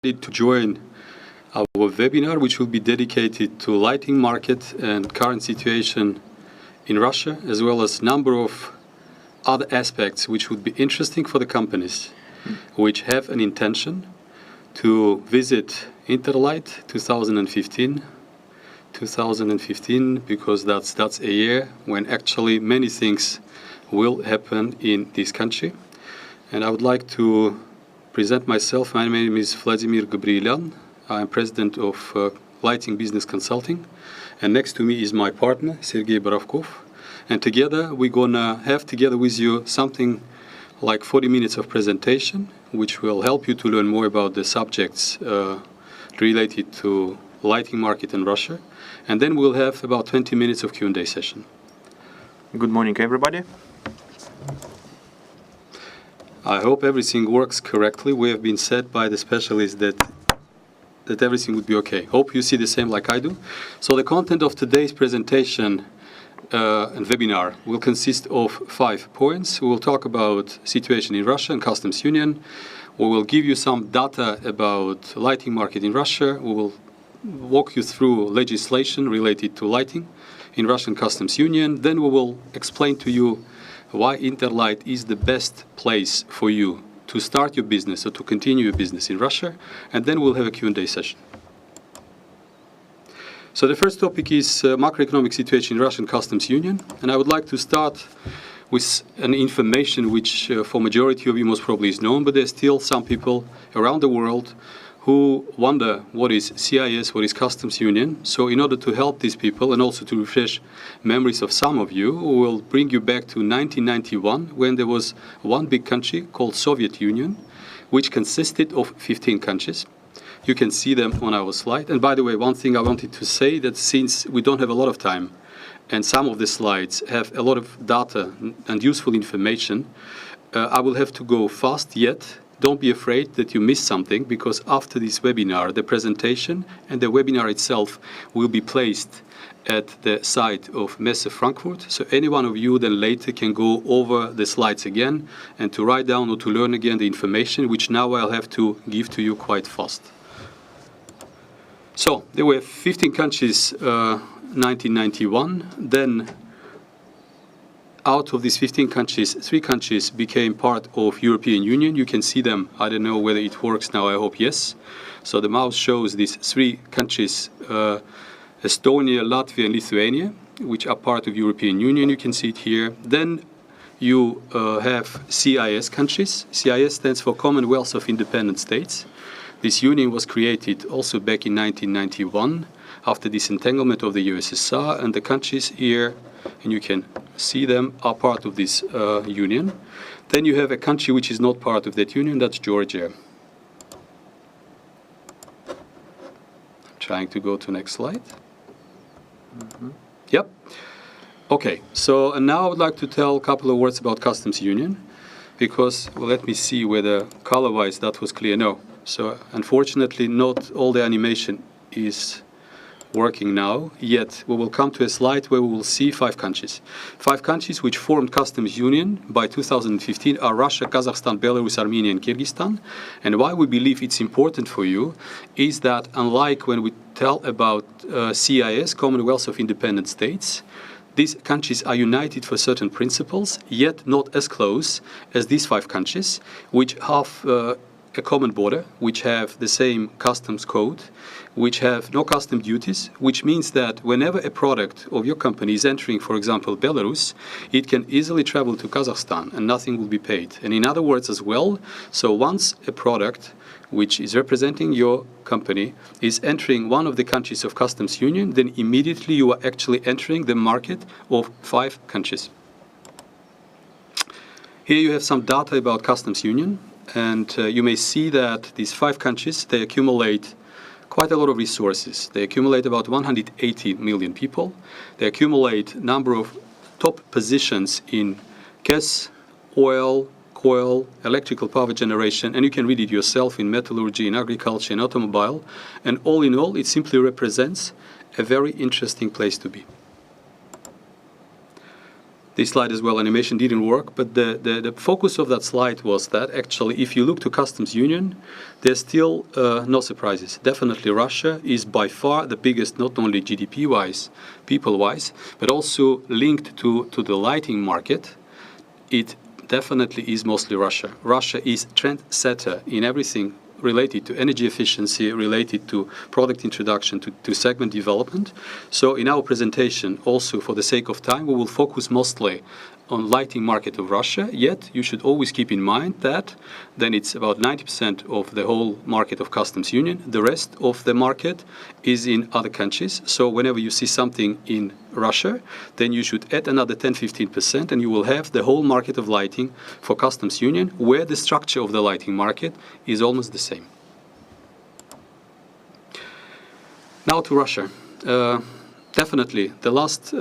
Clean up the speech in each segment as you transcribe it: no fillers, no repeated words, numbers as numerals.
To join our webinar, which will be dedicated to lighting market and current situation in Russia, as well as number of other aspects which would be interesting for the companies which have an intention to visit Interlight 2015, because that's a year when actually many things will happen in this country. And I would like to present myself. My name is Vladimir Gabrielian. I am president of Lighting Business Consulting. And next to me is my partner, Sergey Borovkov. And together we're going to have together with you something like 40 minutes of presentation, which will help you to learn more about the subjects related to lighting market in Russia. And then we'll have about 20 minutes of Q&A session. Good morning, everybody. I hope everything works correctly. We have been said by the specialists that everything would be okay. Hope you see the same like I do. So the content of today's presentation and webinar will consist of 5 points. We will talk about situation in Russia and customs union. We will give you some data about lighting market in Russia. We will walk you through legislation related to lighting in Russian customs union. Then we will explain to you why Interlight is the best place for you to start your business or to continue your business in Russia, and then we'll have a Q&A session. So the first topic is macroeconomic situation in Russian customs union, and I would like to start with an information which for majority of you most probably is known, but there's still some people around the world who wonder what is CIS, what is customs union. So in order to help these people and also to refresh memories of some of you, we will bring you back to 1991, when there was one big country called Soviet Union, which consisted of 15 countries. You can see them on our slide. And by the way, one thing I wanted to say, that since we don't have a lot of time and some of the slides have a lot of data and useful information, I will have to go fast, yet don't be afraid that you miss something, because after this webinar, the presentation and the webinar itself will be placed at the site of Messe Frankfurt. So any one of you then later can go over the slides again and to write down or to learn again the information, which now I'll have to give to you quite fast. So there were 15 countries 1991. Then out of these 15 countries, 3 countries became part of European Union. You can see them. I don't know whether it works now. I hope yes. So the mouse shows these 3 countries, Estonia, Latvia, and Lithuania, which are part of European Union. You can see it here. Then you have CIS countries. CIS stands for Commonwealth of Independent States. This union was created also back in 1991 after disentanglement of the USSR, and the countries here, and you can see them, are part of this union. Then you have a country which is not part of that union, that's Georgia. I'm trying to go to next slide. Yep. Okay, so and now I would like to tell a couple of words about customs union, because, well, let me see whether color-wise that was clear. No. So unfortunately, not all the animation is working now, yet we will come to a slide where we will see 5 countries. 5 countries which formed customs union by 2015 are Russia, Kazakhstan, Belarus, Armenia, and Kyrgyzstan. And why we believe it's important for you is that, unlike when we tell about CIS, Commonwealth of Independent States, these countries are united for certain principles, yet not as close as these 5 countries, which have a common border, which have the same customs code, which have no custom duties, which means that whenever a product of your company is entering, for example, Belarus, it can easily travel to Kazakhstan and nothing will be paid. And in other words as well, so once a product which is representing your company is entering one of the countries of customs union, then immediately you are actually entering the market of 5 countries. Here you have some data about customs union. And you may see that these 5 countries, they accumulate quite a lot of resources. They accumulate about 180 million people. They accumulate number of top positions in gas, oil, coal, electrical power generation, and you can read it yourself in metallurgy, in agriculture, in automobile. And all in all, it simply represents a very interesting place to be. this slide as well, animation didn't work, but the focus of that slide was that actually if you look to customs union, there's still no surprises. Definitely Russia is by far the biggest, not only GDP-wise, people-wise, but also linked to the lighting market. It definitely is mostly Russia. Russia is trendsetter in everything related to energy efficiency, related to product introduction, to segment development. So in our presentation, also for the sake of time, we will focus mostly on lighting market of Russia, yet you should always keep in mind that then it's about 90% of the whole market of customs union. The rest of the market is in other countries. So whenever you see something in Russia, then you should add another 10-15% and you will have the whole market of lighting for customs union, where the structure of the lighting market is almost the same. Now to Russia. Definitely, the last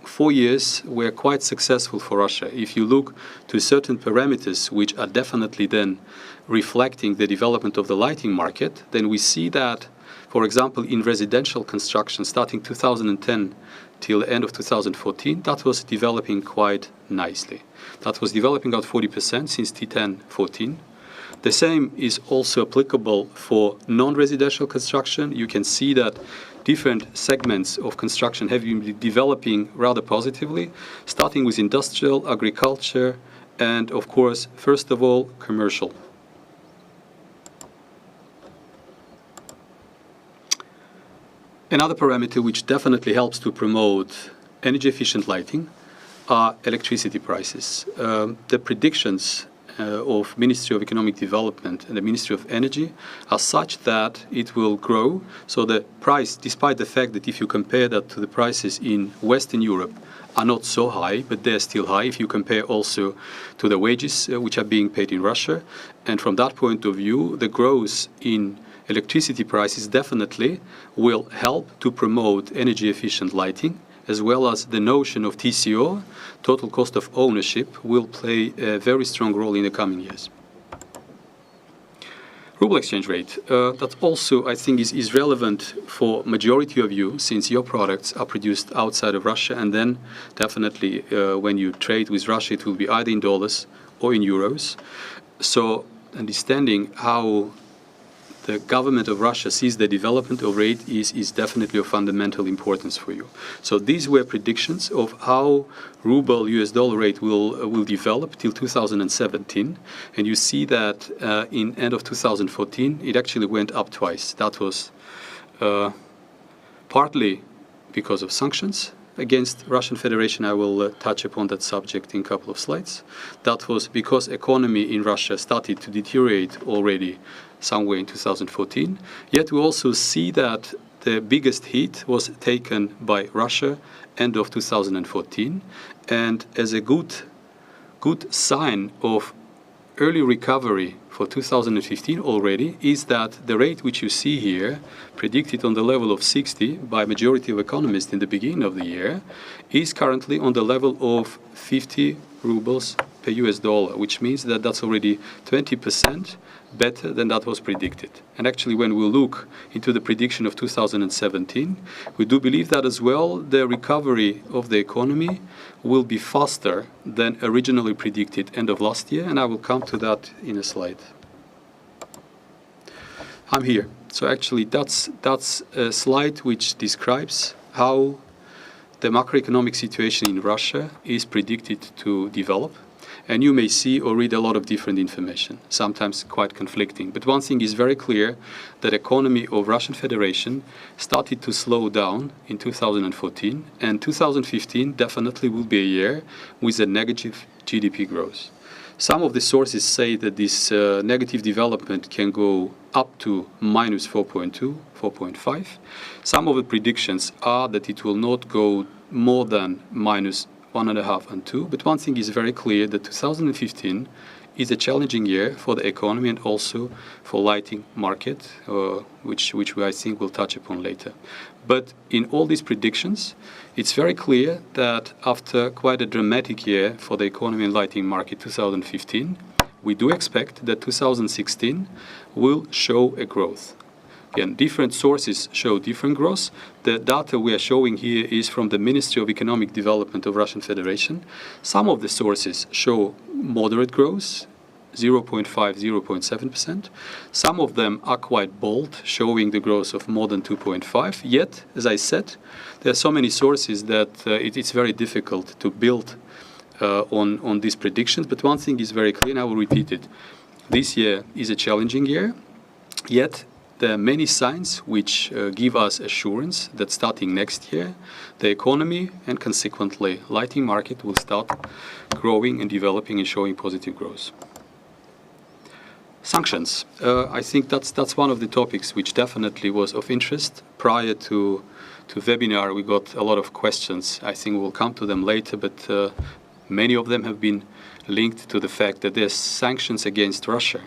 4 years were quite successful for Russia. If you look to certain parameters which are definitely then reflecting the development of the lighting market, then we see that, for example, in residential construction, starting 2010 till the end of 2014, that was developing quite nicely. That was developing about 40% since 2010-14. The same is also applicable for non-residential construction. You can see that different segments of construction have been developing rather positively, starting with industrial, agriculture, and of course, first of all, commercial. Another parameter which definitely helps to promote energy efficient lighting are electricity prices. The predictions of Ministry of Economic Development and the Ministry of Energy are such that it will grow. So the price, despite the fact that if you compare that to the prices in Western Europe, are not so high, but they're still high if you compare also to the wages which are being paid in Russia. And from that point of view, the growth in electricity prices definitely will help to promote energy efficient lighting, as well as the notion of TCO, total cost of ownership, will play a very strong role in the coming years. Ruble exchange rate, that also I think is relevant for majority of you, since your products are produced outside of Russia, and then definitely when you trade with Russia, it will be either in dollars or in euros. So understanding how the government of Russia sees the development of rate is definitely of fundamental importance for you. So these were predictions of how ruble US dollar rate will develop till 2017, and you see that in end of 2014 it actually went up twice. That was partly because of sanctions against Russian Federation. I will touch upon that subject in a couple of slides. That was because economy in Russia started to deteriorate already somewhere in 2014. Yet we also see that the biggest hit was taken by Russia end of 2014, and as a good sign of early recovery for 2015 already is that the rate which you see here, predicted on the level of 60 by majority of economists in the beginning of the year, is currently on the level of 50 rubles per US dollar, which means that that's already 20% better than that was predicted. And actually, when we look into the prediction of 2017, we do believe that as well the recovery of the economy will be faster than originally predicted end of last year, and I will come to that in a slide. I'm here. So actually, that's a slide which describes how the macroeconomic situation in Russia is predicted to develop. And you may see or read a lot of different information, sometimes quite conflicting. But one thing is very clear, that economy of Russian Federation started to slow down in 2014, and 2015 definitely will be a year with a negative GDP growth. Some of the sources say that this negative development can go up to minus 4.2, 4.5. Some of the predictions are that it will not go more than minus 1.5 and 2, but one thing is very clear, that 2015 is a challenging year for the economy and also for lighting market, which I think we'll touch upon later. But in all these predictions, it's very clear that after quite a dramatic year for the economy and lighting market 2015, we do expect that 2016 will show a growth. Again, different sources show different growth. The data we are showing here is from the Ministry of Economic Development of Russian Federation. Some of the sources show moderate growth, 0.5, 0.7%. Some of them are quite bold, showing the growth of more than 2.5. Yet, as I said, there are so many sources that it's very difficult to build on these predictions. But one thing is very clear, and I will repeat it. This year is a challenging year, yet there are many signs which give us assurance that starting next year, the economy and consequently lighting market will start growing and developing and showing positive growth. Sanctions. I think that's one of the topics which definitely was of interest. Prior to webinar, we got a lot of questions. I think we'll come to them later, but many of them have been linked to the fact that there's sanctions against Russia.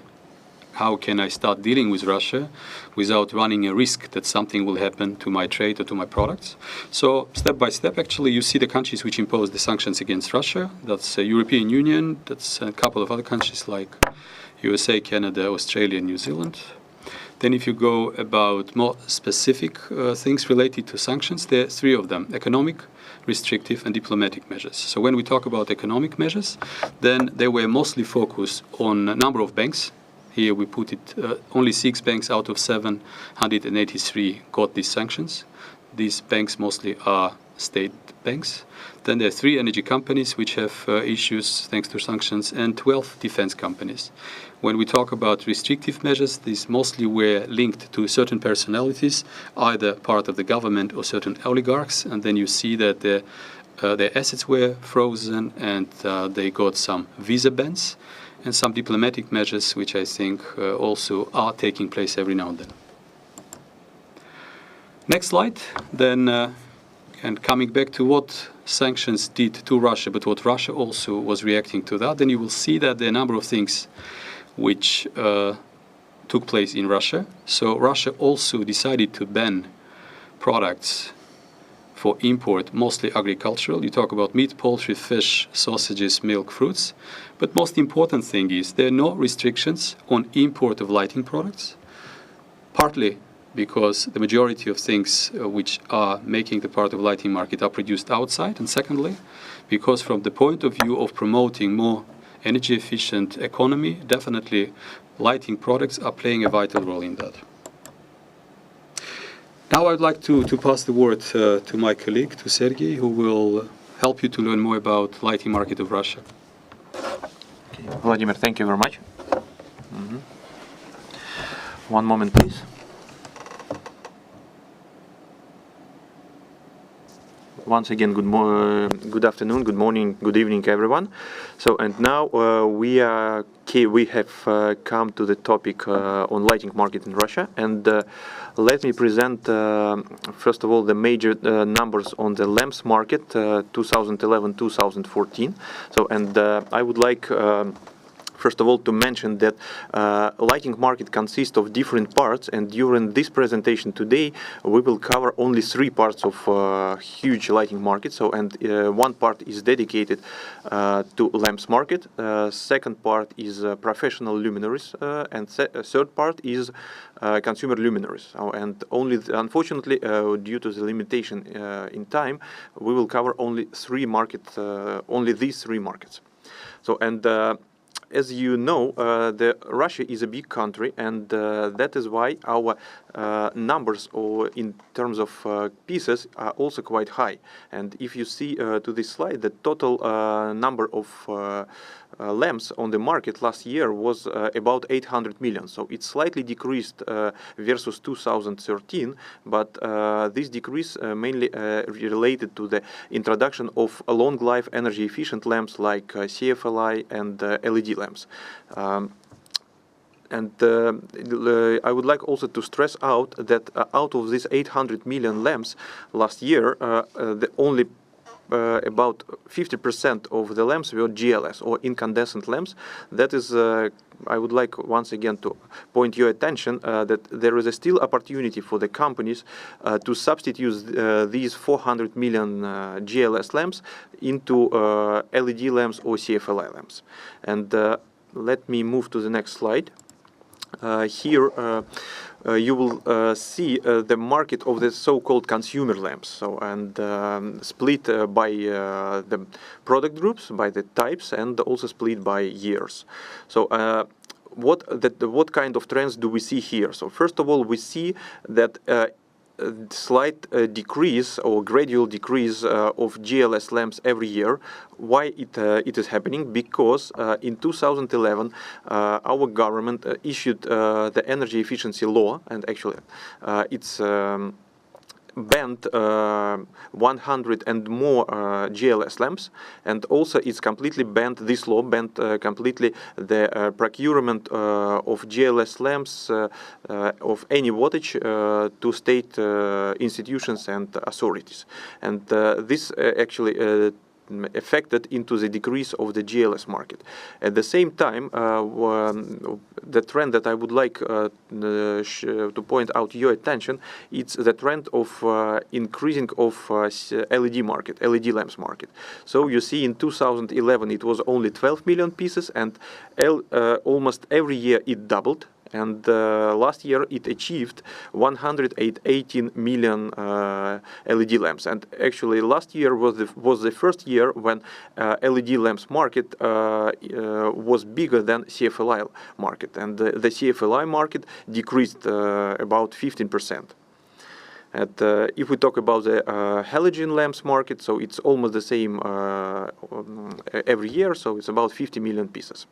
How can I start dealing with Russia without running a risk that something will happen to my trade or to my products? So step by step, actually, you see the countries which impose the sanctions against Russia. That's the European Union. That's a couple of other countries like USA, Canada, Australia, New Zealand. Then if you go about more specific things related to sanctions, there are three of them: economic, restrictive, and diplomatic measures. So when we talk about economic measures, then they were mostly focused on a number of banks. Here we put it, only 6 banks out of 783 got these sanctions. These banks mostly are state banks. Then there are 3 energy companies which have issues thanks to sanctions, and 12 defense companies. When we talk about restrictive measures, these mostly were linked to certain personalities, either part of the government or certain oligarchs, and then you see that their assets were frozen and they got some visa bans and some diplomatic measures, which I think also are taking place every now and then. Next slide, then, and coming back to what sanctions did to Russia, but what Russia also was reacting to that, then you will see that there are a number of things which took place in Russia. So Russia also decided to ban products for import, mostly agricultural. You talk about meat, poultry, fish, sausages, milk, fruits. But most important thing is there are no restrictions on import of lighting products, partly because the majority of things which are making the part of lighting market are produced outside, and secondly, because from the point of view of promoting more energy efficient economy, definitely lighting products are playing a vital role in that. Now I'd like to pass the word to my colleague, to Sergey, who will help you to learn more about lighting market of Russia. Okay. Vladimir, thank you very much. One moment, please. Once again, good afternoon, good morning, good evening, everyone. So, and now we have come to the topic on lighting market in Russia, and let me present first of all the major numbers on the lamps market 2011-2014. So, and I would like first of all to mention that lighting market consists of different parts, and during this presentation today we will cover only 3 parts of huge lighting market. So, and one part is dedicated to lamps market, second part is professional luminaries, and third part is consumer luminaries. And only unfortunately due to the limitation in time, we will cover only these 3 markets. So, and as you know, Russia is a big country, and that is why our numbers in terms of pieces are also quite high. And if you see to this slide, the total number of lamps on the market last year was about 800 million. So it's slightly decreased versus 2013, but this decrease mainly related to the introduction of long life energy efficient lamps like CFLI and LED lamps. And I would like also to stress out that out of these 800 million lamps last year, only about 50% of the lamps were GLS or incandescent lamps. That is, I would like once again to point your attention that there is still opportunity for the companies to substitute these 400 million GLS lamps into LED lamps or CFLI lamps. And let me move to the next slide. Here you will see the market of the so-called consumer lamps. So, and split by the product groups, by the types, and also split by years. So what kind of trends do we see here? So first of all, we see that slight decrease or gradual decrease of GLS lamps every year. Why it is happening? Because in 2011 our government issued the energy efficiency law, and actually it's banned 100 and more GLS lamps, and also it's completely banned, this law banned completely the procurement of GLS lamps of any wattage to state institutions and authorities. And this actually affected into the decrease of the GLS market. At the same time, the trend that I would like to point out your attention, it's the trend of increasing of LED market, LED lamps market. So you see in 2011 it was only 12 million pieces, and almost every year it doubled. And last year it achieved 118 million LED lamps. And actually last year was the first year when LED lamps market was bigger than CFLI market. And the CFLI market decreased about 15%. And if we talk about the halogen lamps market, so it's almost the same every year, so it's about 50 million pieces.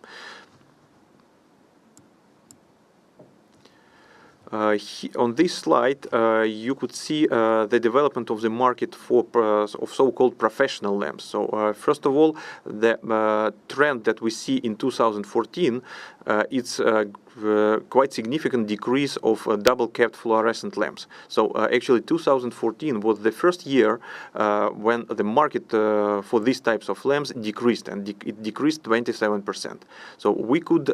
On this slide, you could see the development of the market for of so-called professional lamps. So first of all, the trend that we see in 2014, it's quite significant decrease of double-capped fluorescent lamps. So actually 2014 was the first year when the market for these types of lamps decreased, and it decreased 27%. So we could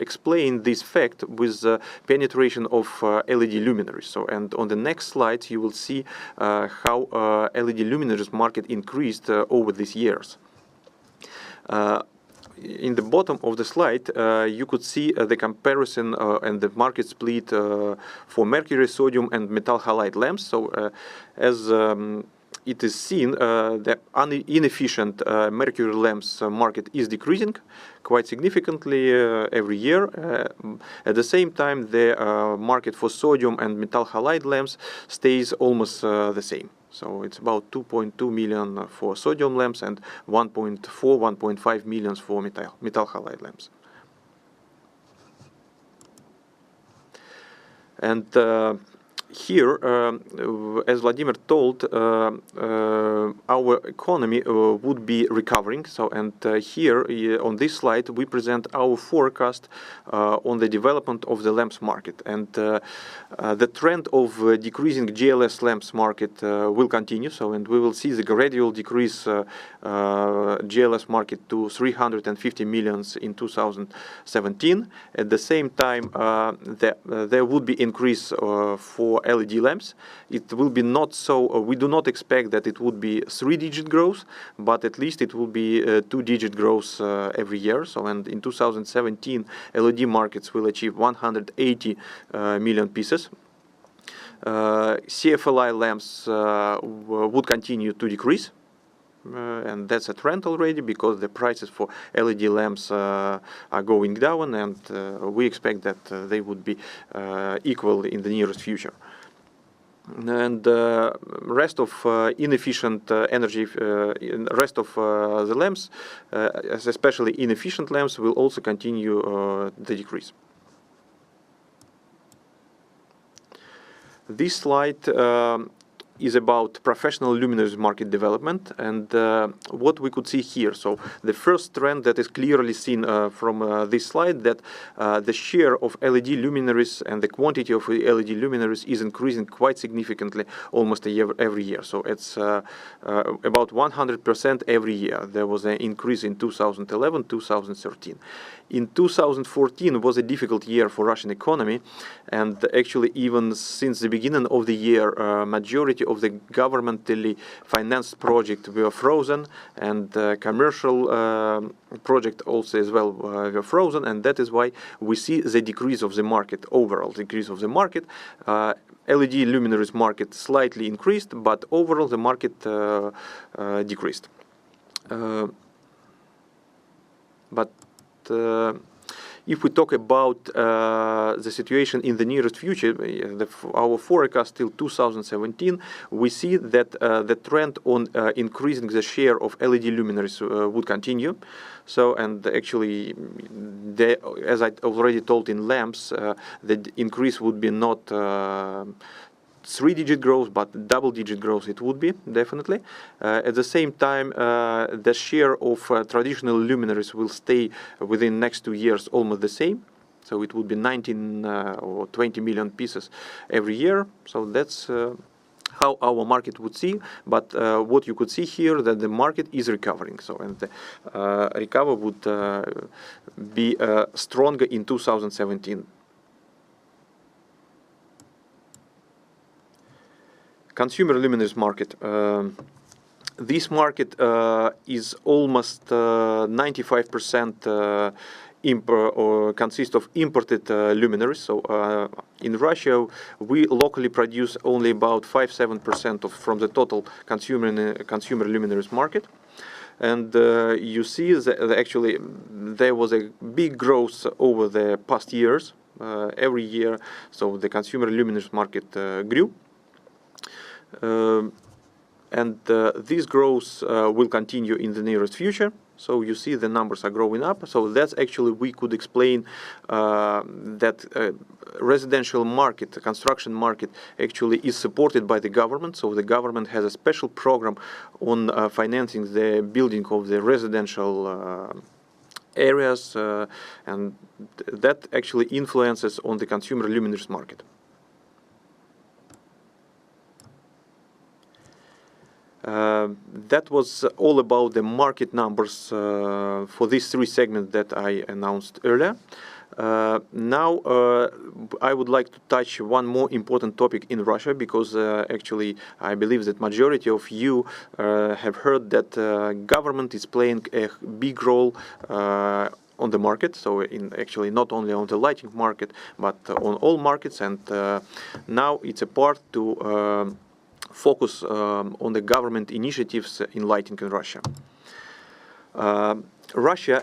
explain this fact with penetration of LED luminaries. So, and on the next slide you will see how LED luminaries market increased over these years. In the bottom of the slide, you could see the comparison and the market split for mercury, sodium, and metal halide lamps. So, as it is seen, the inefficient mercury lamps market is decreasing quite significantly every year. At the same time, the market for sodium and metal halide lamps stays almost the same. So it's about 2.2 million for sodium lamps and 1.5 million for metal halide lamps. And here, as Vladimir told, our economy would be recovering. So, and here on this slide we present our forecast on the development of the lamps market. And the trend of decreasing GLS lamps market will continue. So, and we will see the gradual decrease GLS market to 350 millions in 2017. At the same time, there would be increase for LED lamps. It will be not so, we do not expect that it would be 3-digit growth, but at least it will be 2-digit growth every year. So, and in 2017, LED markets will achieve 180 million pieces. CFLI lamps would continue to decrease. And that's a trend already, because the prices for LED lamps are going down, and we expect that they would be equal in the nearest future. And rest of inefficient energy, rest of the lamps, especially inefficient lamps, will also continue the decrease. This slide is about professional luminaries market development, and what we could see here. So the first trend that is clearly seen from this slide, that the share of LED luminaries and the quantity of LED luminaries is increasing quite significantly almost every year. So it's about 100% every year. There was an increase in 2011, 2013. In 2014 was a difficult year for Russian economy, and actually even since the beginning of the year, majority of the governmentally financed project were frozen, and commercial project also as well were frozen, and that is why we see the decrease of the market, overall decrease of the market. LED luminaries market slightly increased, but overall the market decreased. If we talk about the situation in the nearest future, our forecast till 2017, we see that the trend on increasing the share of LED luminaries would continue. So, and actually, as I already told in lamps, the increase would be not 3-digit growth, but double-digit growth it would be, definitely. At the same time, the share of traditional luminaries will stay within next 2 years almost the same. So it would be 19 or 20 million pieces every year. So that's how our market would see. But what you could see here, that the market is recovering. So, and the recovery would be stronger in 2017. Consumer luminaries market. This market is almost 95% consists of imported luminaries. So in Russia, we locally produce only about 5-7% from the total consumer luminaries market. And you see that actually there was a big growth over the past years, every year. So the consumer luminaries market grew. And this growth will continue in the nearest future. So you see the numbers are growing up. So that's actually, we could explain that residential market, the construction market, actually is supported by the government. So the government has a special program on financing the building of the residential areas, and that actually influences on the consumer luminaries market. That was all about the market numbers for these 3 segments that I announced earlier. Now I would like to touch one more important topic in Russia, because actually I believe that majority of you have heard that government is playing a big role on the market. So actually not only on the lighting market, but on all markets. And now it's a part to focus on the government initiatives in lighting in Russia. Russia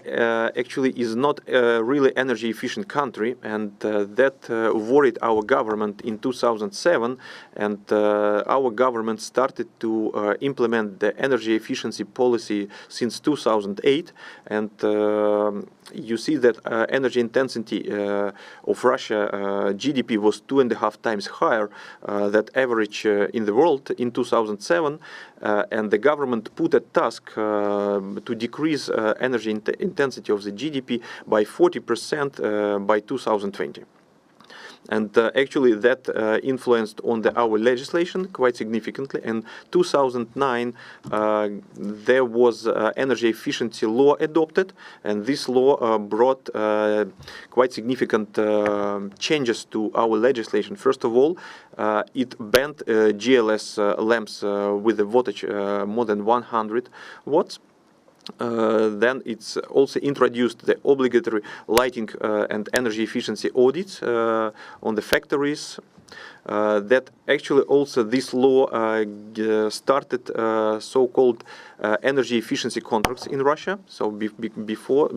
actually is not a really energy efficient country, and that worried our government in 2007, and our government started to implement the energy efficiency policy since 2008. And you see that energy intensity of Russia GDP was 2.5 times higher than average in the world in 2007, and the government put a task to decrease energy intensity of the GDP by 40% by 2020. And actually that influenced on our legislation quite significantly. In 2009 there was energy efficiency law adopted, and this law brought quite significant changes to our legislation. First of all, it banned GLS lamps with a voltage more than 100 watts. Then it's also introduced the obligatory lighting and energy efficiency audits on the factories. That actually also this law started so-called energy efficiency contracts in Russia. So before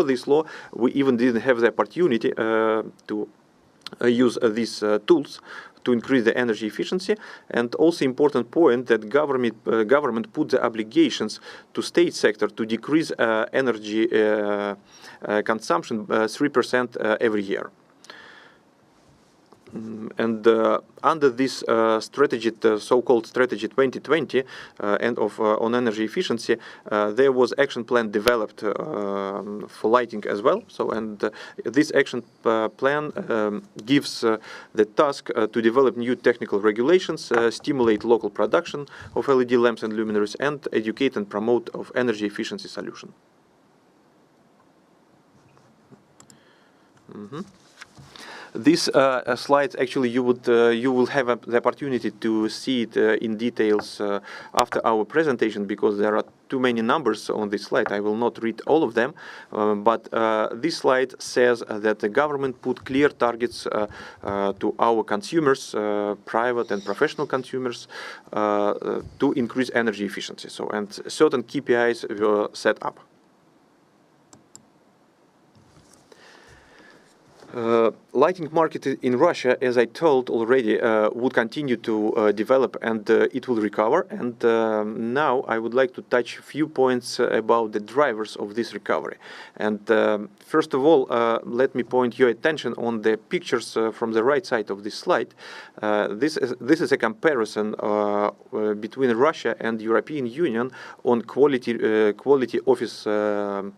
this law, we even didn't have the opportunity to use these tools to increase the energy efficiency. And also important point that government put the obligations to state sector to decrease energy consumption 3% every year. And under this strategy, so-called strategy 2020, and on energy efficiency, there was action plan developed for lighting as well. So, and this action plan gives the task to develop new technical regulations, stimulate local production of LED lamps and luminaries, and educate and promote of energy efficiency solution. These slides, actually, you will have the opportunity to see it in details after our presentation, because there are too many numbers on this slide. I will not read all of them, but this slide says that the government put clear targets to our consumers, private and professional consumers, to increase energy efficiency. So, and certain KPIs were set up. Lighting market in Russia, as I told already, would continue to develop, and it will recover. And now I would like to touch a few points about the drivers of this recovery. And first of all, let me point your attention on the pictures from the right side of this slide. This is a comparison between Russia and European Union on quality office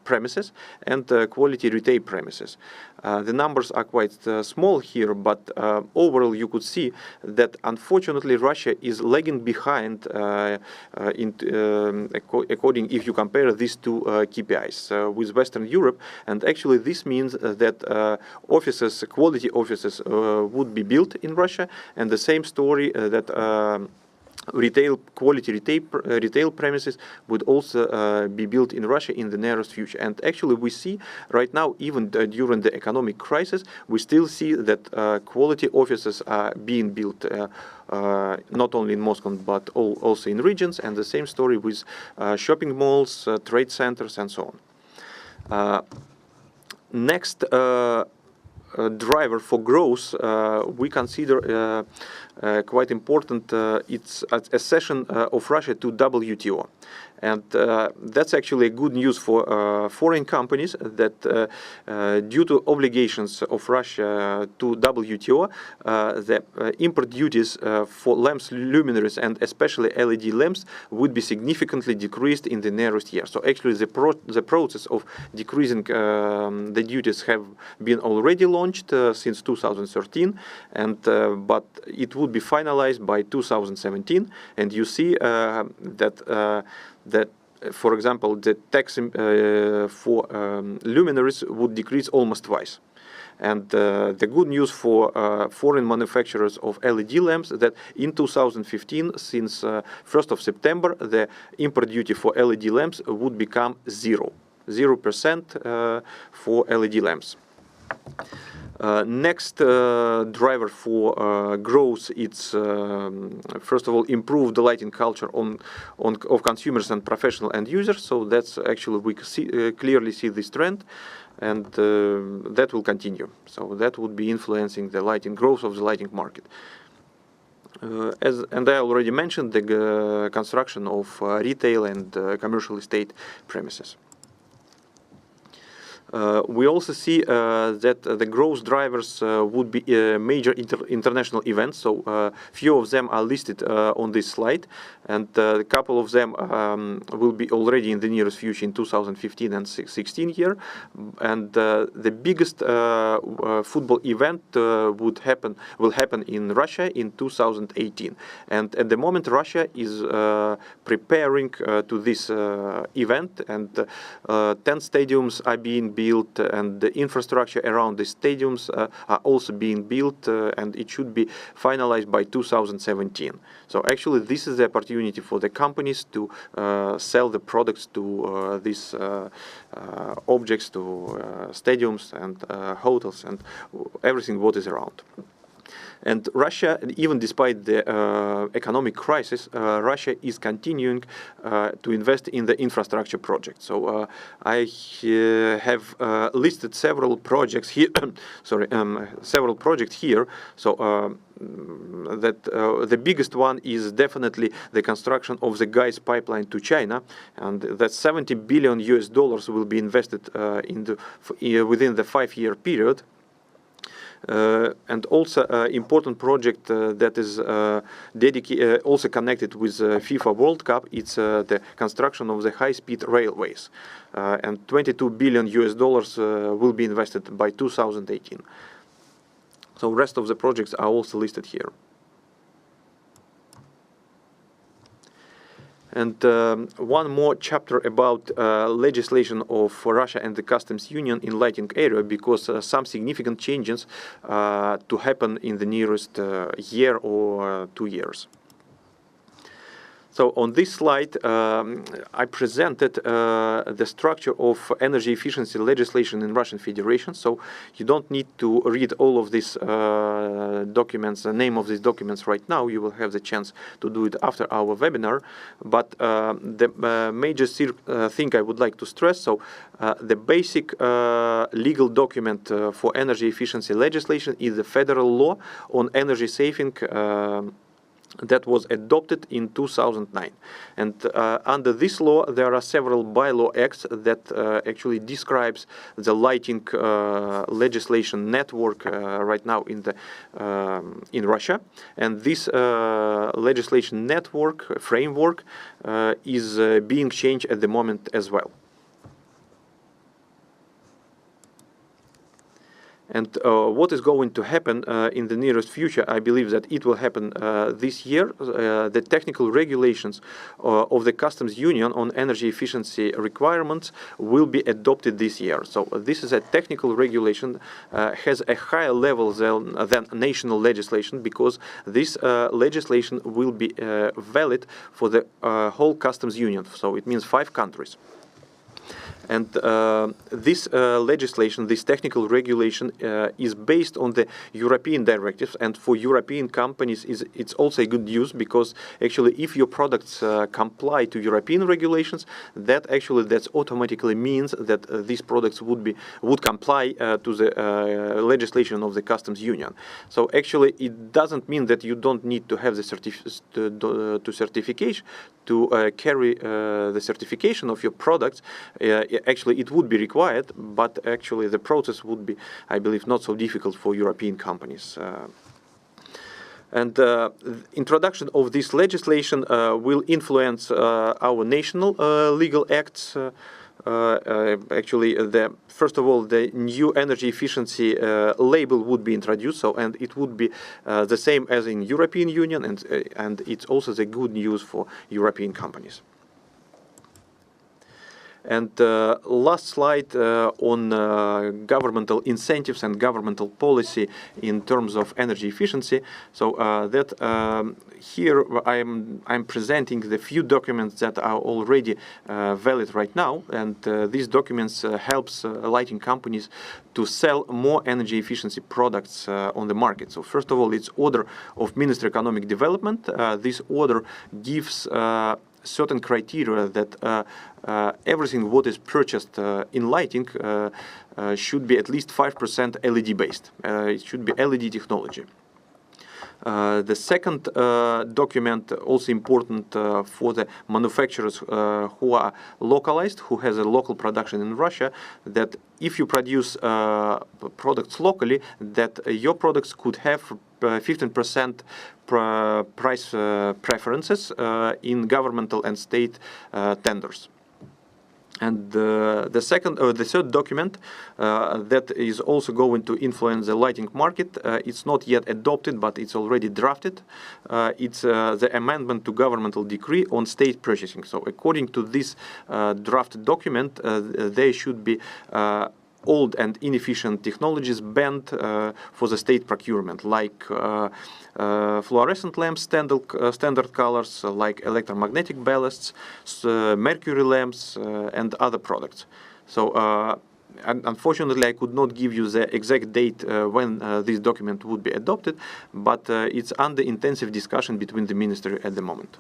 premises and quality retail premises. The numbers are quite small here, but overall you could see that unfortunately Russia is lagging behind according, if you compare these two KPIs with Western Europe. And actually this means that offices, quality offices would be built in Russia, and the same story that quality retail premises would also be built in Russia in the nearest future. And actually we see right now, even during the economic crisis, we still see that quality offices are being built not only in Moscow but also in regions, and the same story with shopping malls, trade centers, and so on. Next driver for growth we consider quite important. It's a accession of Russia to WTO. And that's actually good news for foreign companies, that due to obligations of Russia to WTO, the import duties for lamps, luminaries, and especially LED lamps would be significantly decreased in the nearest year. So actually the process of decreasing the duties have been already launched since 2013, and but it would be finalized by 2017. And you see that, for example, the tax for luminaries would decrease almost twice. And the good news for foreign manufacturers of LED lamps, that in 2015, since 1st of September, the import duty for LED lamps would become 0% for LED lamps. Next driver for growth, it's first of all improve the lighting culture of consumers and professional end users. So that's actually we clearly see this trend, and that will continue. So that would be influencing the lighting growth of the lighting market. And I already mentioned the construction of retail and commercial estate premises. We also see that the growth drivers would be major international events. So few of them are listed on this slide, and a couple of them will be already in the nearest future in 2015 and 16 here. And the biggest football event will happen in Russia in 2018. And at the moment, Russia is preparing to this event, and 10 stadiums are being built, and the infrastructure around the stadiums are also being built, and it should be finalized by 2017. So actually this is the opportunity for the companies to sell the products to these objects, to stadiums and hotels and everything what is around. And Russia, even despite the economic crisis, Russia is continuing to invest in the infrastructure projects. So I have listed several projects here. Several projects here. So that the biggest one is definitely the construction of the gas pipeline to China, and that $70 billion will be invested within the 5-year period. And also important project that is also connected with FIFA World Cup. It's the construction of the high-speed railways, and $22 billion will be invested by 2018. So rest of the projects are also listed here. And one more chapter about legislation of Russia and the customs union in lighting area, because some significant changes to happen in the nearest year or 2 years. So on this slide, I presented the structure of energy efficiency legislation in Russian Federation. So you don't need to read all of these documents, the name of these documents right now. You will have the chance to do it after our webinar. But the major thing I would like to stress, so the basic legal document for energy efficiency legislation is the federal law on energy saving that was adopted in 2009. And under this law, there are several bylaw acts that actually describes the lighting legislation network right now in Russia. And this legislation network framework is being changed at the moment as well. And what is going to happen in the nearest future, I believe that it will happen this year. The technical regulations of the customs union on energy efficiency requirements will be adopted this year. So this is a technical regulation, has a higher level than national legislation, because this legislation will be valid for the whole customs union. So it means 5 countries. And this legislation, this technical regulation, is based on the European directives, and for European companies, it's also good news, because actually, if your products comply to European regulations, that automatically means that these products would comply to the legislation of the customs union. So actually, it doesn't mean that you don't need to have the certification to carry the certification of your products. Actually, it would be required, but actually the process would be, I believe, not so difficult for European companies. And introduction of this legislation will influence our national legal acts. Actually, first of all, the new energy efficiency label would be introduced, and it would be the same as in European Union, and it's also the good news for European companies. And last slide on governmental incentives and governmental policy in terms of energy efficiency. So here I'm presenting the few documents that are already valid right now, and these documents helps lighting companies to sell more energy efficiency products on the market. So first of all, it's order of Ministry of Economic Development. This order gives certain criteria that everything what is purchased in lighting should be at least 5% LED based. It should be LED technology. The second document, also important for the manufacturers who are localized, who has a local production in Russia, that if you produce products locally, that your products could have 15% price preferences in governmental and state tenders. And the third document that is also going to influence the lighting market, it's not yet adopted, but it's already drafted. It's the amendment to governmental decree on state purchasing. So according to this draft document, there should be old and inefficient technologies banned for the state procurement, like fluorescent lamps, standard colors, like electromagnetic ballasts, mercury lamps, and other products. So unfortunately, I could not give you the exact date when this document would be adopted, but it's under intensive discussion between the ministry at the moment.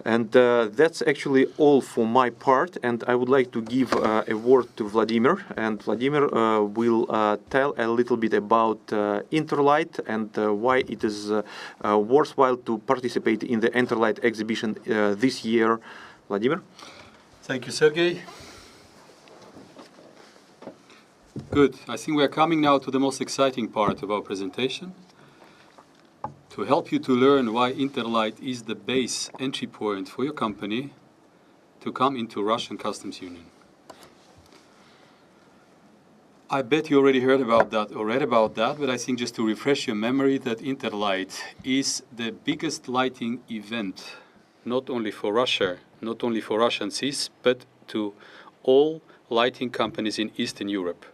And that's actually all for my part, and I would like to give a word to Vladimir, and Vladimir will tell a little bit about Interlight and why it is worthwhile to participate in the Interlight exhibition this year. Vladimir? Thank you, Sergey. Good. I think we are coming now to the most exciting part of our presentation, to help you to learn why Interlight is the base entry point for your company to come into Russian Customs Union. I bet you already heard about that or read about that, but I think just to refresh your memory that Interlight is the biggest lighting event, not only for Russia, not only for Russian seas, but to all lighting companies in Eastern Europe.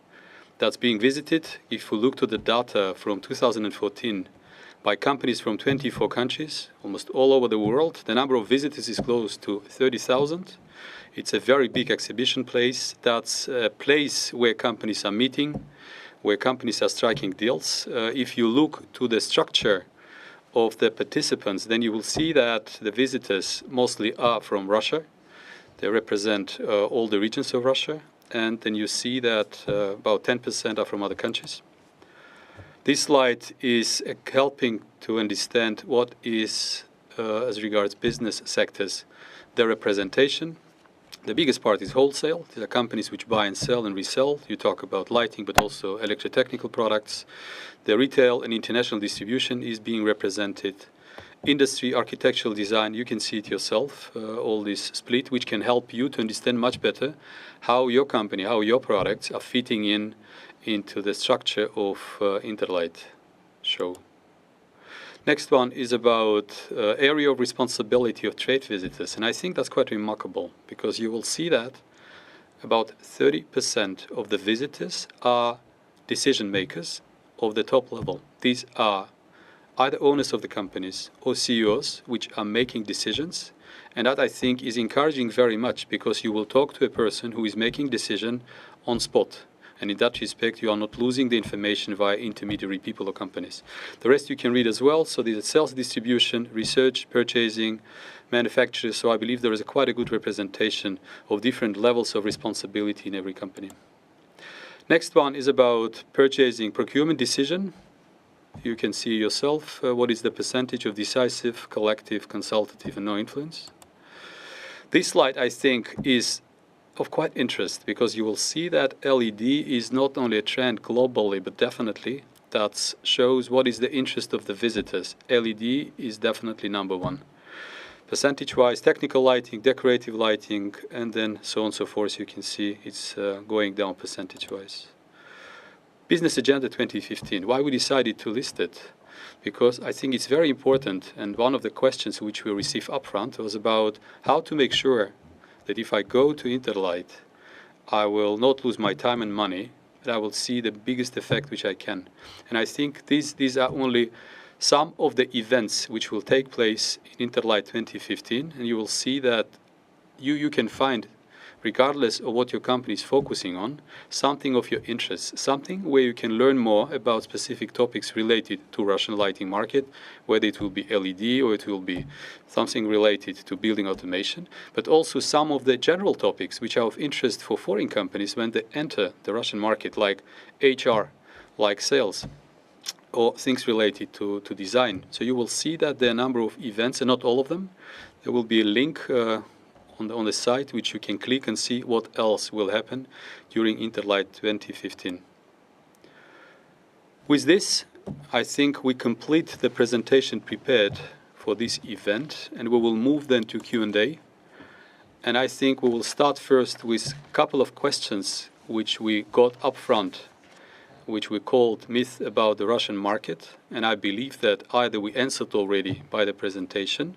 That's being visited, if we look to the data from 2014, by companies from 24 countries, almost all over the world. The number of visitors is close to 30,000. It's a very big exhibition place. That's a place where companies are meeting, where companies are striking deals. If you look to the structure of the participants, then you will see that the visitors mostly are from Russia. They represent all the regions of Russia. And then you see that about 10% are from other countries. This slide is helping to understand what is, as regards business sectors, the representation. The biggest part is wholesale. These are companies which buy and sell and resell. You talk about lighting, but also electrotechnical products. The retail and international distribution is being represented. Industry, architectural design, you can see it yourself, all this split, which can help you to understand much better how your company, how your products are fitting into the structure of Interlight show. Next one is about area of responsibility of trade visitors, and I think that's quite remarkable because you will see that about 30% of the visitors are decision makers of the top level. These are either owners of the companies or CEOs which are making decisions, and that I think is encouraging very much because you will talk to a person who is making decision on spot. And in that respect, you are not losing the information via intermediary people or companies. The rest you can read as well. So there's sales, distribution, research, purchasing, manufacturers. So I believe there is quite a good representation of different levels of responsibility in every company. Next one is about purchasing procurement decision. You can see yourself what is the percentage of decisive, collective, consultative, and no influence. This slide, I think, is of quite interest because you will see that LED is not only a trend globally, but definitely that shows what is the interest of the visitors. LED is definitely number one. Percentage-wise, technical lighting, decorative lighting, and then so on and so forth, you can see it's going down percentage-wise. Business Agenda 2015, why we decided to list it? Because I think it's very important, and one of the questions which we received upfront was about how to make sure that if I go to Interlight, I will not lose my time and money, but I will see the biggest effect which I can. And I think these are only some of the events which will take place in Interlight 2015, and you will see that you can find, regardless of what your company is focusing on, something of your interest, something where you can learn more about specific topics related to Russian lighting market, whether it will be LED or it will be something related to building automation, but also some of the general topics which are of interest for foreign companies when they enter the Russian market, like HR, like sales, or things related to design. So you will see that there are a number of events, and not all of them. There will be a link on the site which you can click and see what else will happen during Interlight 2015. With this, I think we complete the presentation prepared for this event, and we will move then to Q&A. And I think we will start first with a couple of questions which we got up front, which we called Myth About the Russian Market. And I believe that either we answered already by the presentation,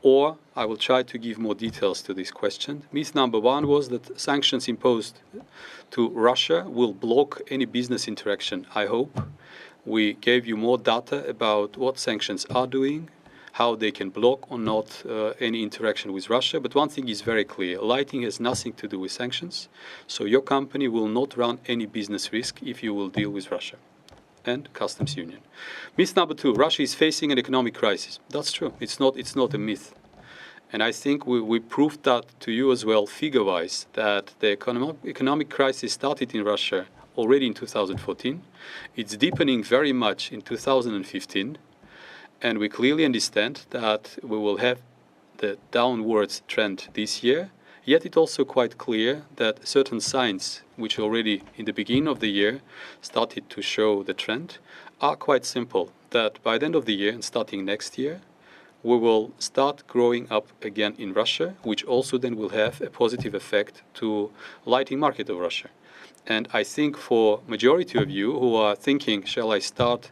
or I will try to give more details to this question. Myth number one was that sanctions imposed to Russia will block any business interaction. I hope we gave you more data about what sanctions are doing, how they can block or not any interaction with Russia. But one thing is very clear. Lighting has nothing to do with sanctions. So your company will not run any business risk if you will deal with Russia and customs union. Myth number two, Russia is facing an economic crisis. That's true. It's not a myth. And I think we proved that to you as well, figure-wise, that the economic crisis started in Russia already in 2014. It's deepening very much in 2015. And we clearly understand that we will have the downwards trend this year. Yet it's also quite clear that certain signs, which already in the beginning of the year started to show the trend, are quite simple. That by the end of the year and starting next year, we will start growing up again in Russia, which also then will have a positive effect to lighting market of Russia. And I think for majority of you who are thinking, shall I start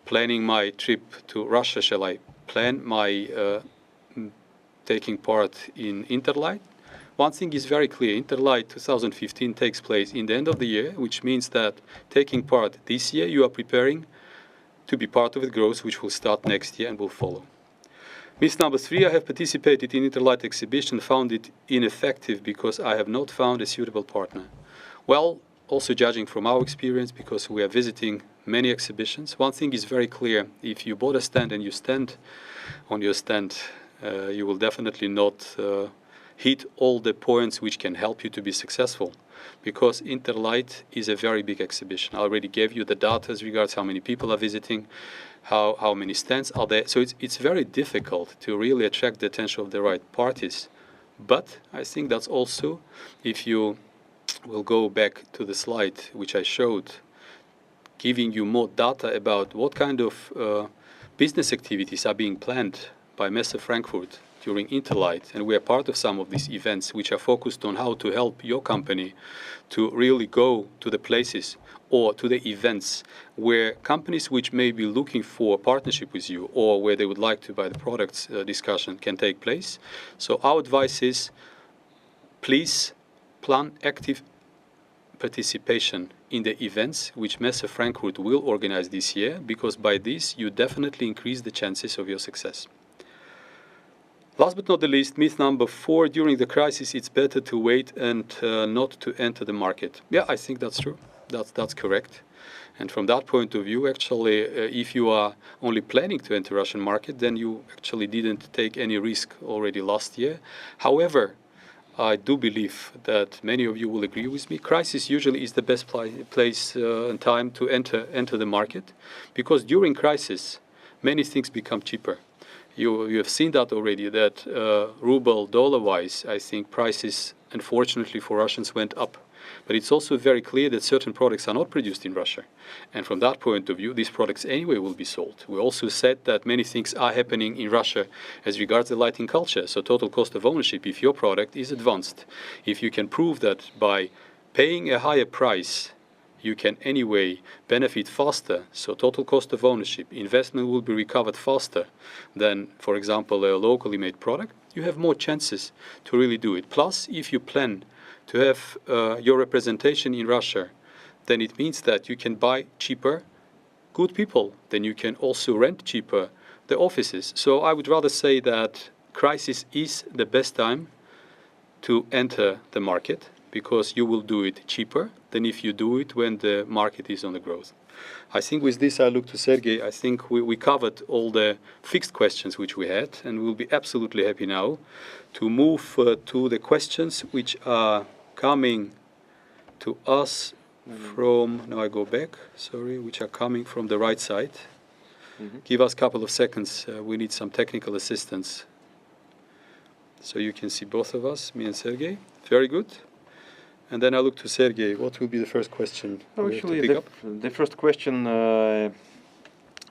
planning my trip to Russia? Shall I plan my taking part in Interlight? One thing is very clear. Interlight 2015 takes place in the end of the year, which means that taking part this year, you are preparing to be part of the growth which will start next year and will follow. Myth number 3, I have participated in Interlight exhibition, found it ineffective because I have not found a suitable partner. Well, also judging from our experience, because we are visiting many exhibitions, one thing is very clear. If you bought a stand and you stand on your stand, you will definitely not hit all the points which can help you to be successful, because Interlight is a very big exhibition. I already gave you the data as regards how many people are visiting, how many stands are there. So it's very difficult to really attract the attention of the right parties. But I think that's also, if you will go back to the slide which I showed, giving you more data about what kind of business activities are being planned by Messe Frankfurt during Interlight, and we are part of some of these events which are focused on how to help your company to really go to the places or to the events where companies which may be looking for a partnership with you or where they would like to buy the products discussion can take place. So our advice is, please plan active participation in the events which Messe Frankfurt will organize this year, because by this you definitely increase the chances of your success. Last but not the least, myth number 4, during the crisis it's better to wait and not to enter the market. Yeah, I think that's true. That's correct. And from that point of view, actually, if you are only planning to enter Russian market, then you actually didn't take any risk already last year. However, I do believe that many of you will agree with me. Crisis usually is the best place and time to enter the market, because during crisis, many things become cheaper. You have seen that already, that ruble, dollar-wise, I think prices, unfortunately for Russians, went up. But it's also very clear that certain products are not produced in Russia. And from that point of view, these products anyway will be sold. We also said that many things are happening in Russia as regards the lighting culture. So total cost of ownership, if your product is advanced, if you can prove that by paying a higher price, you can anyway benefit faster. So total cost of ownership, investment will be recovered faster than, for example, a locally made product. You have more chances to really do it. Plus, if you plan to have your representation in Russia, then it means that you can buy cheaper good people. Then you can also rent cheaper the offices. So I would rather say that crisis is the best time to enter the market, because you will do it cheaper than if you do it when the market is on the growth. I think with this I look to Sergey. I think we covered all the fixed questions which we had, and we'll be absolutely happy now to move to the questions which are coming to us from, now I go back, sorry, which are coming from the right side. Give us a couple of seconds, we need some technical assistance. So you can see both of us, me and Sergey. Very good. And then I look to Sergey. What will be the first question? Actually, the first question,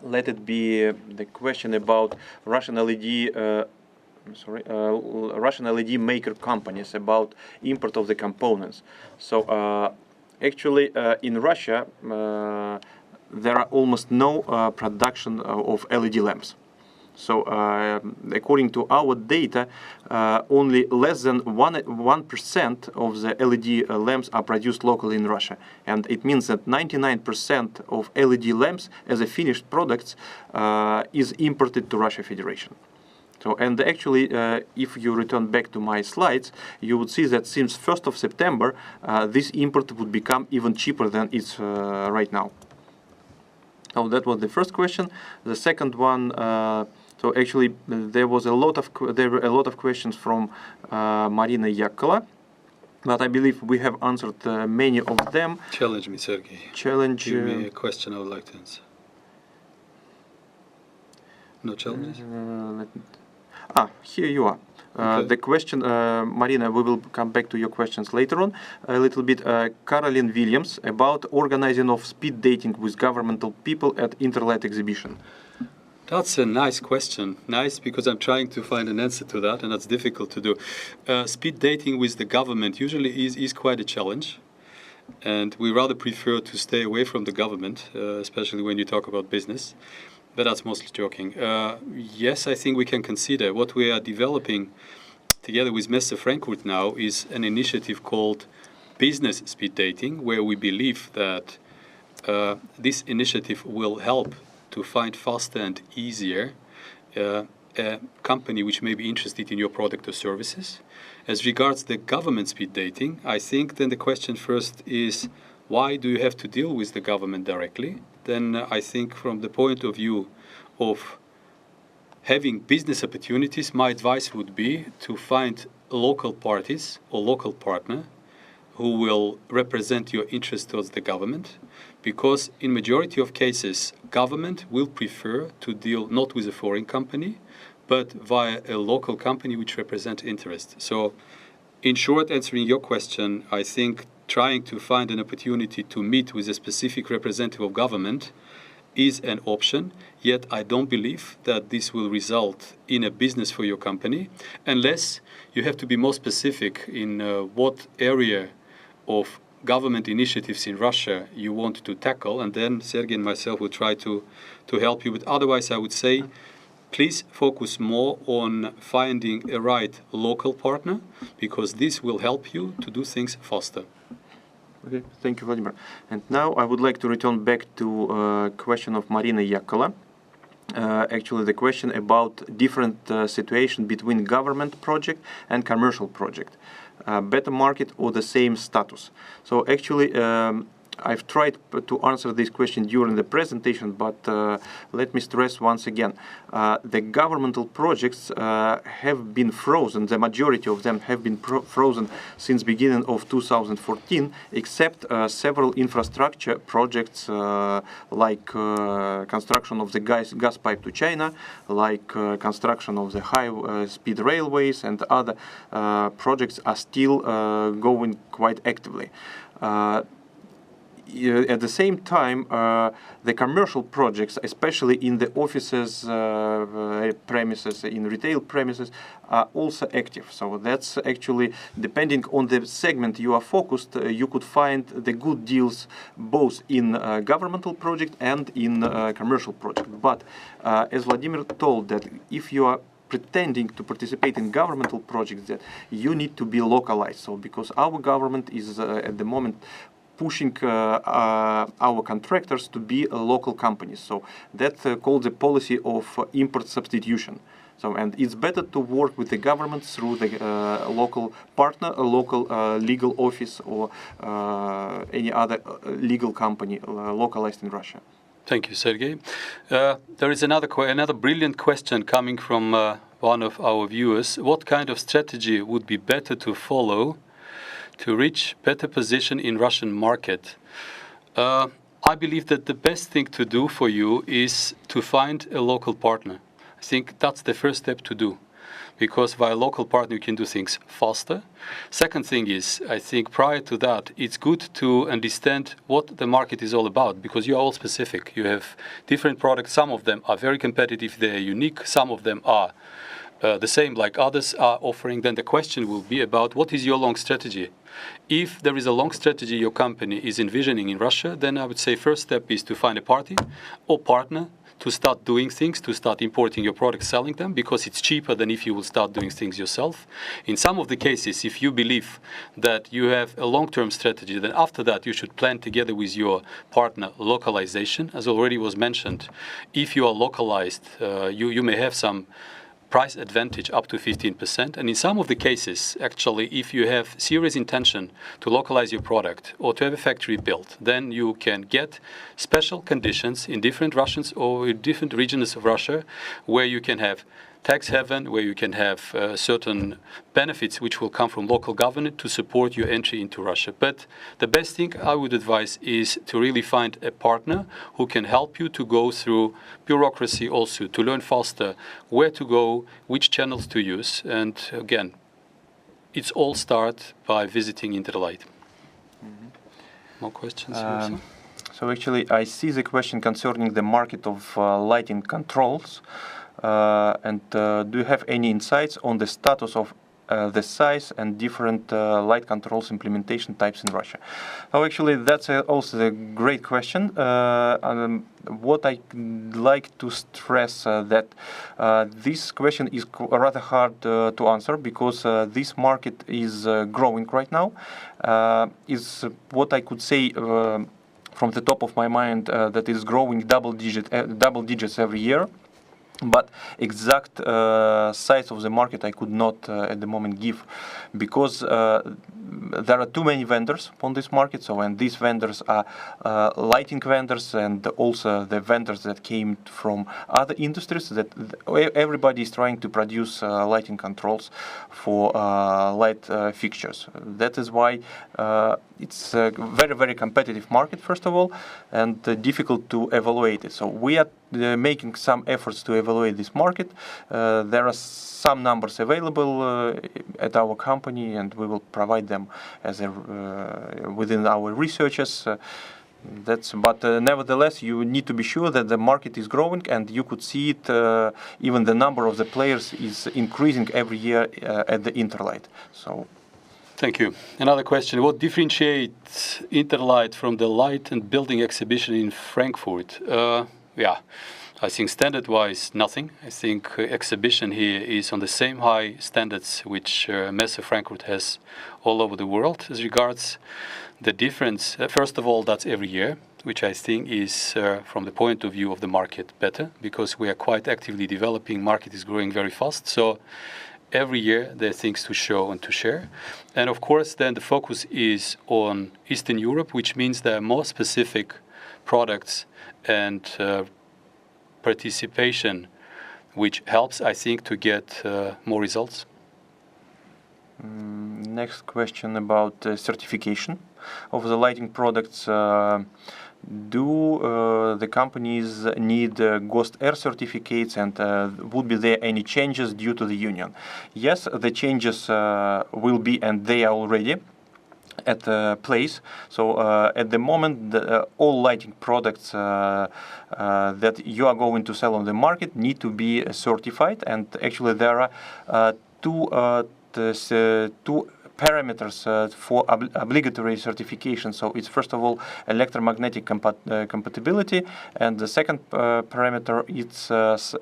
let it be the question about Russian LED. Russian LED maker companies, about import of the components. So actually, in Russia, there are almost no production of LED lamps. So according to our data, only less than 1% of the LED lamps are produced locally in Russia. And it means that 99% of LED lamps as a finished products is imported to Russia Federation. So, and actually, if you return back to my slides, you would see that since 1st of September, this import would become even cheaper than it's right now. So that was the first question. The second one, so actually there were a lot of questions from Marina Yakola, but I believe we have answered many of them. Challenge me, Sergey. Give me a question I would like to answer. No challenges? Here you are. Okay. The question, Marina, we will come back to your questions later on. A little bit, Caroline Williams, about organizing of speed dating with governmental people at Interlight exhibition. That's a nice question. Nice, because I'm trying to find an answer to that, and that's difficult to do. Speed dating with the government usually is quite a challenge. And we rather prefer to stay away from the government, especially when you talk about business. But that's mostly joking. Yes, I think we can consider what we are developing together with Messe Frankfurt now is an initiative called Business Speed Dating, where we believe that this initiative will help to find faster and easier a company which may be interested in your product or services. As regards the government speed dating, I think then the question first is, why do you have to deal with the government directly? Then I think from the point of view of having business opportunities, my advice would be to find local parties or local partner who will represent your interest towards the government, because in majority of cases, government will prefer to deal not with a foreign company, but via a local company which represents interest. So, in short, answering your question, I think trying to find an opportunity to meet with a specific representative of government is an option, yet I don't believe that this will result in a business for your company, unless you have to be more specific in what area of government initiatives in Russia you want to tackle, and then Sergey and myself will try to help you. But otherwise, I would say, please focus more on finding a right local partner, because this will help you to do things faster. Okay, thank you, Vladimir. And now I would like to return back to a question of Marina Yakola. Actually, the question about different situation between government project and commercial project. Better market or the same status? So actually, I've tried to answer this question during the presentation, but let me stress once again, the governmental projects have been frozen. The majority of them have been frozen since beginning of 2014, except several infrastructure projects like construction of the gas pipe to China, like construction of the high-speed railways, and other projects are still going quite actively. At the same time, the commercial projects, especially in the offices, premises, in retail premises, are also active. So that's actually, depending on the segment you are focused, you could find the good deals both in governmental project and in commercial project. But as Vladimir told, that if you are pretending to participate in governmental projects, that you need to be localized. So because our government is at the moment pushing our contractors to be local companies. So that's called the policy of import substitution. So, and it's better to work with the government through the local partner, a local legal office, or any other legal company localized in Russia. Thank you, Sergey. There is another brilliant question coming from one of our viewers. What kind of strategy would be better to follow to reach better position in Russian market? I believe that the best thing to do for you is to find a local partner. I think that's the first step to do, because via local partner you can do things faster. Second thing is, I think prior to that, it's good to understand what the market is all about, because you are all specific. You have different products. Some of them are very competitive, they are unique. Some of them are the same like others are offering. Then the question will be about what is your long strategy. If there is a long strategy your company is envisioning in Russia, then I would say first step is to find a party or partner to start doing things, to start importing your products, selling them, because it's cheaper than if you will start doing things yourself. In some of the cases, if you believe that you have a long-term strategy, then after that you should plan together with your partner localization. As already was mentioned, if you are localized, you may have some price advantage up to 15%. And in some of the cases, actually, if you have serious intention to localize your product or to have a factory built, then you can get special conditions in different Russians or in different regions of Russia, where you can have tax haven, where you can have certain benefits which will come from local government to support your entry into Russia. But the best thing I would advise is to really find a partner who can help you to go through bureaucracy, also to learn faster where to go, which channels to use. And again, it's all start by visiting Interlight. More questions? So actually, I see the question concerning the market of lighting controls. Do you have any insights on the status of the size and different light controls implementation types in Russia? Oh, actually, that's also a great question. What I like to stress that this question is rather hard to answer because this market is growing right now. Is what I could say from the top of my mind that is growing double digits every year. But exact size of the market I could not at the moment give because there are too many vendors on this market. So, and these vendors are lighting vendors and also the vendors that came from other industries that everybody is trying to produce lighting controls for light fixtures. That is why it's a very, very competitive market, first of all, and difficult to evaluate it. So we are making some efforts to evaluate this market. There are some numbers available at our company, and we will provide them as within our researches. But nevertheless, you need to be sure that the market is growing, and you could see it. Even the number of the players is increasing every year at the Interlight. So. Thank you. Another question: what differentiates Interlight from the Light and Building exhibition in Frankfurt? Yeah, I think standard-wise, nothing. I think exhibition here is on the same high standards which Messe Frankfurt has all over the world. As regards the difference, first of all, that's every year, which I think is, from the point of view of the market, better, because we are quite actively developing. Market is growing very fast, so every year there are things to show and to share. And of course, then the focus is on Eastern Europe, which means there are more specific products and participation, which helps, I think, to get more results. Next question about certification of the lighting products. Do the companies need GOST Air certificates, and would be there any changes due to the union? Yes, the changes will be, and they are already at place. So at the moment, all lighting products that you are going to sell on the market need to be certified, and actually there are two parameters for obligatory certification. So it's first of all electromagnetic compatibility, and the second parameter is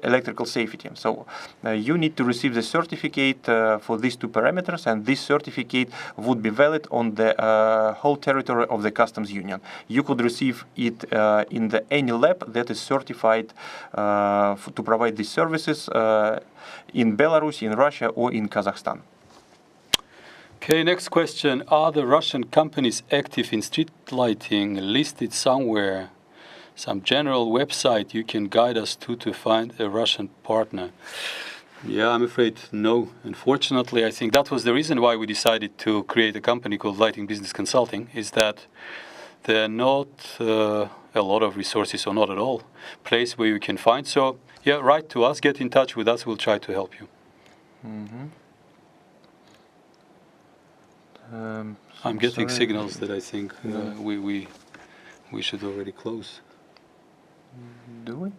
electrical safety. So you need to receive the certificate for these two parameters, and this certificate would be valid on the whole territory of the customs union. You could receive it in any lab that is certified to provide these services in Belarus, in Russia, or in Kazakhstan. Okay, next question. Are the Russian companies active in street lighting listed somewhere? Some general website you can guide us to find a Russian partner? Yeah, I'm afraid no. Unfortunately, I think that was the reason why we decided to create a company called Lighting Business Consulting, is that there are not a lot of resources, or not at all, place where you can find. So, yeah, write to us, get in touch with us, we'll try to help you. Mm-hmm. I'm getting signals that I think we should already close. Do we?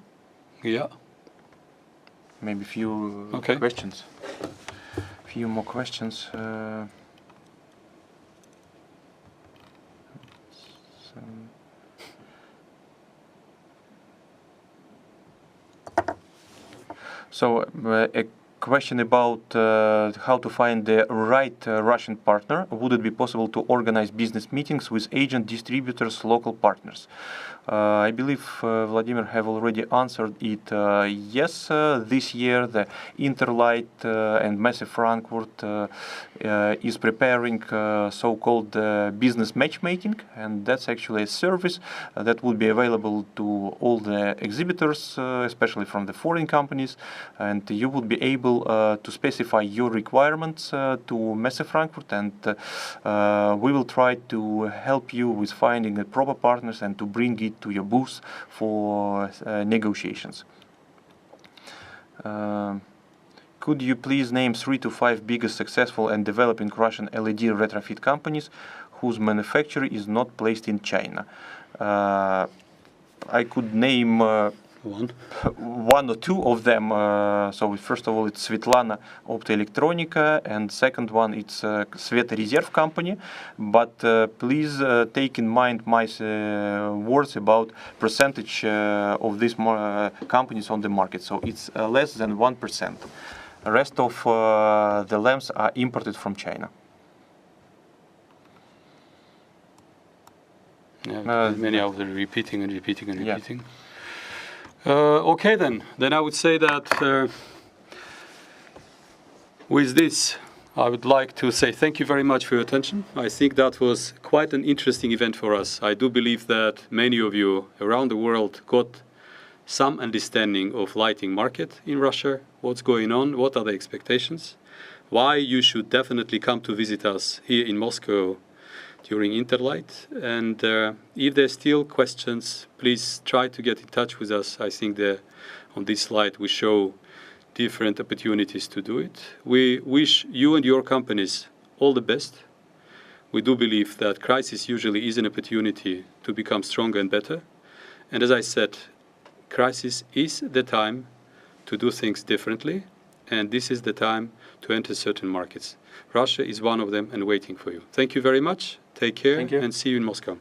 Yeah. Maybe a few questions. A few more questions. So a question about how to find the right Russian partner. Would it be possible to organize business meetings with agent distributors, local partners? I believe Vladimir have already answered it. Yes, this year the Interlight and Messe Frankfurt is preparing so-called business matchmaking, and that's actually a service that would be available to all the exhibitors, especially from the foreign companies, and you would be able to specify your requirements to Messe Frankfurt, and we will try to help you with finding the proper partners and to bring it to your booth for negotiations. Could you please name 3 to 5 biggest successful and developing Russian LED retrofit companies whose manufacture is not placed in China? I could name One. One or two of them. So first of all, it's Svetlana Optoelektronika, and second one it's Sveta Reserve company. But please take in mind my words about percentage of these companies on the market. So it's less than 1%. The rest of the lamps are imported from China. Yeah, many of them repeating and repeating and repeating. Okay, then I would say that with this, I would like to say thank you very much for your attention. I think that was quite an interesting event for us. I do believe that many of you around the world got some understanding of lighting market in Russia, what's going on, what are the expectations, why you should definitely come to visit us here in Moscow during Interlight. And if there's still questions, please try to get in touch with us. I think on this slide we show different opportunities to do it. We wish you and your companies all the best. We do believe that crisis usually is an opportunity to become stronger and better. And as I said, crisis is the time to do things differently, and this is the time to enter certain markets. Russia is one of them and waiting for you. Thank you very much. Take care and see you in Moscow.